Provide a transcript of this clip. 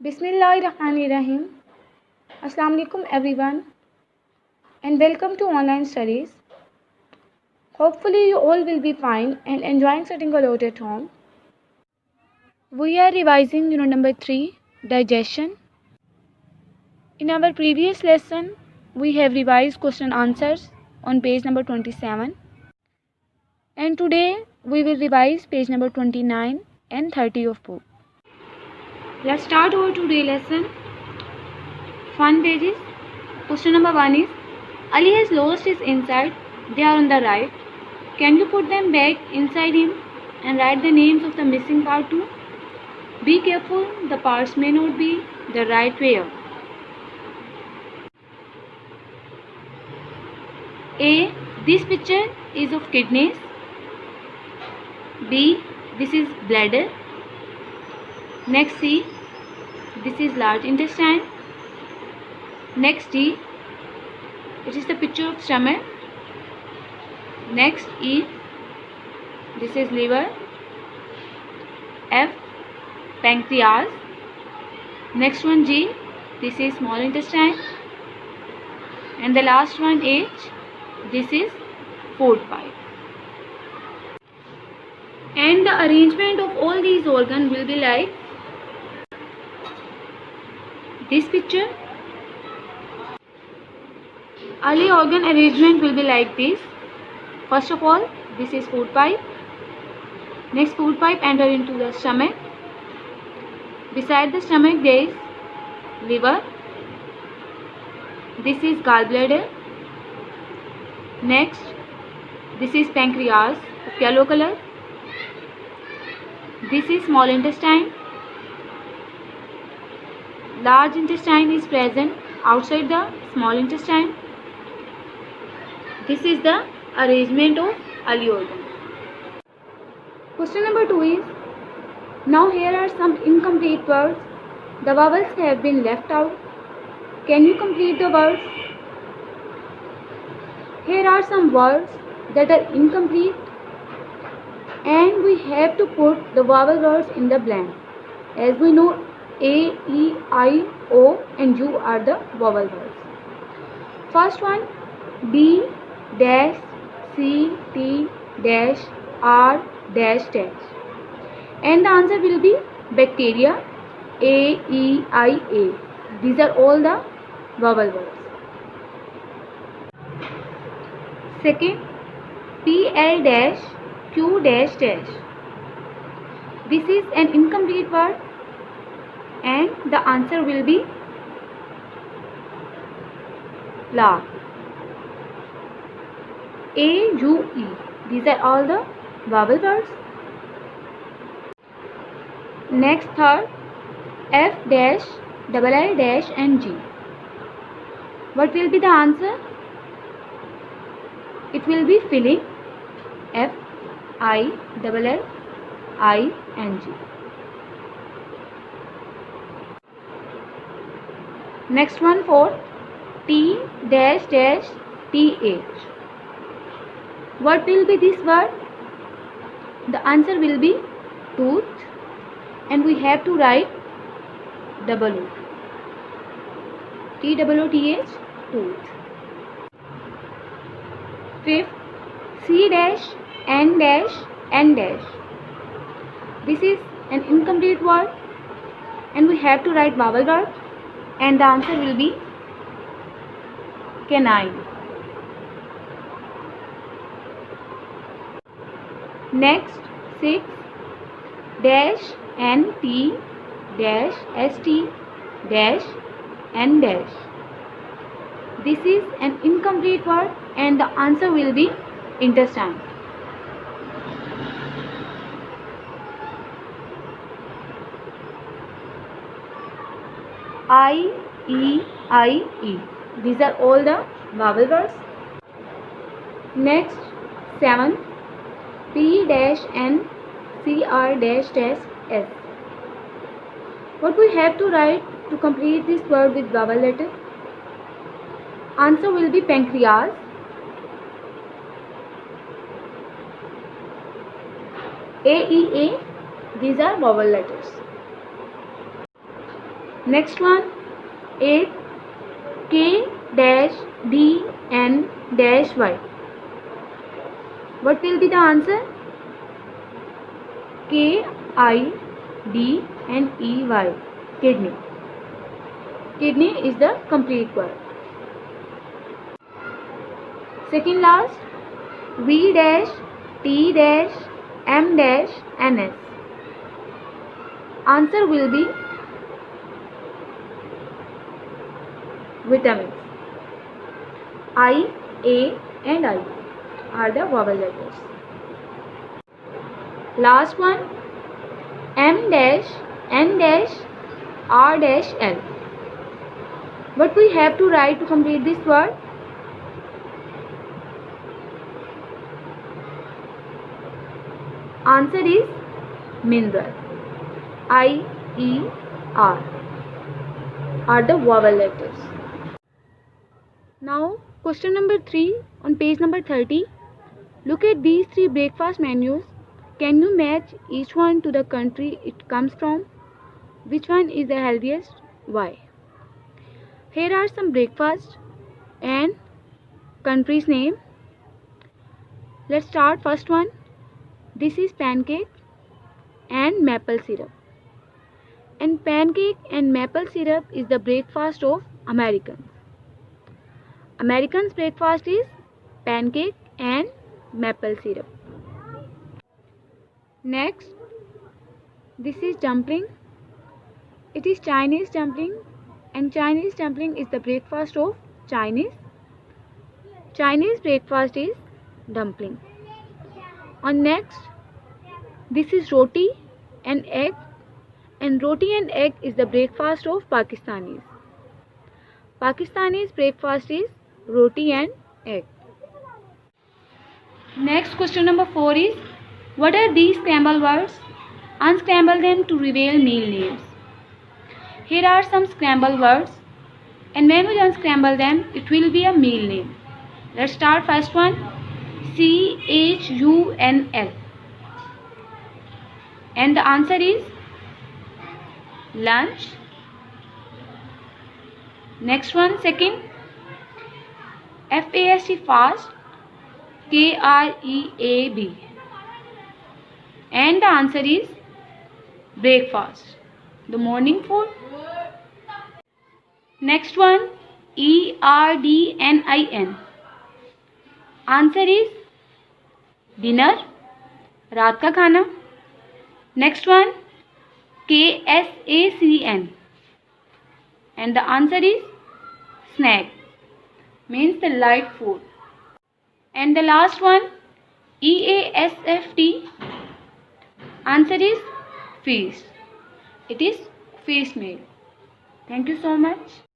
Bismillahirrahmanirrahim. Assalamu alaikum everyone and welcome to online studies. Hopefully you all will be fine and enjoying sitting a lot at home. We are revising unit number 3, digestion. In our previous lesson, we have revised question and answers on page number 27. And today we will revise page number 29 and 30 of book. Let's start our today lesson. Fun pages. Question number 1 is Ali has lost his inside. They are on the right. Can you put them back inside him and write the names of the missing part too? Be careful, the parts may not be the right way up. A. This picture is of kidneys. B. This is bladder. Next C. This is large intestine. Next D. It is the picture of stomach. Next E. This is liver. F. Pancreas. Next one G. This is small intestine. And the last one H. This is food pipe. And the arrangement of all these organs will be like this picture. Early organ arrangement will be like this. First of all, this is food pipe. Next, food pipe enter into the stomach. Beside the stomach there is liver. This is gallbladder. Next, this is pancreas of yellow color. This is small intestine. Large intestine is present outside the small intestine. This is the arrangement of early organ. Question number 2 is, now here are some incomplete words. The vowels have been left out. Can you complete the words? Here are some words that are incomplete and we have to put the vowel words in the blank. As we know, A, E, I, O and U are the vowel words. First one, B dash C T dash R dash dash. And the answer will be bacteria. A, E, I, A. These are all the vowel words. Second, P L dash Q dash dash. This is an incomplete word and the answer will be la. A, U, E. These are all the vowel words. Next, third, F dash, double L dash and G. What will be the answer? It will be filling. F, I, double L, I and G. Next one, fourth, T dash dash T H. What will be this word? The answer will be tooth and we have to write double O. T double O T H, tooth. Fifth, C dash N dash N dash. This is an incomplete word and we have to write vowel word and the answer will be canine. Next, 6 dash N T dash S T dash N dash. This is an incomplete word and the answer will be intestine. I, E, I, E. These are all the vowel words. Next, 7. P dash N C R dash dash S. What we have to write to complete this word with vowel letter? Answer will be pancreas. A, E, A. These are vowel letters. Next one is K-D-N-Y. What will be the answer? K-I-D-N-E-Y. Kidney. Kidney is the complete word. Second last, V-T-M-N-S. Answer will be vitamins. I, A and I are the vowel letters. Last one, M-N-R-L. What we have to write to complete this word? Answer is mineral. I-E-R are the vowel letters. Now question number 3 on page number 30. Look at these 3 breakfast menus. Can you match each one to the country it comes from? Which one is the healthiest? Why? Here are some breakfast and country's name. Let's start first one. This is pancake and maple syrup. And pancake and maple syrup is the breakfast of Americans. Americans' breakfast is pancake and maple syrup. Next, this is dumpling. It is Chinese dumpling, and Chinese dumpling is the breakfast of Chinese. Chinese breakfast is dumpling. On next, this is roti and egg, and roti and egg is the breakfast of Pakistanis. Pakistanis breakfast is roti and egg. Next question number 4 is, what are these scramble words? Unscramble them to reveal meal names. Here are some scramble words, and when we unscramble them, it will be a meal name. Let's start first one, CHUNL. And the answer is lunch. Next one, second, FAST, fast, KREAB. And the answer is breakfast, the morning food. Next one, ERDNIN. Answer is dinner, रात का खाना. Next one, KSACN. And the answer is snack, means the light food. And the last one, EASFT. Answer is feast. It is feast meal. Thank you so much.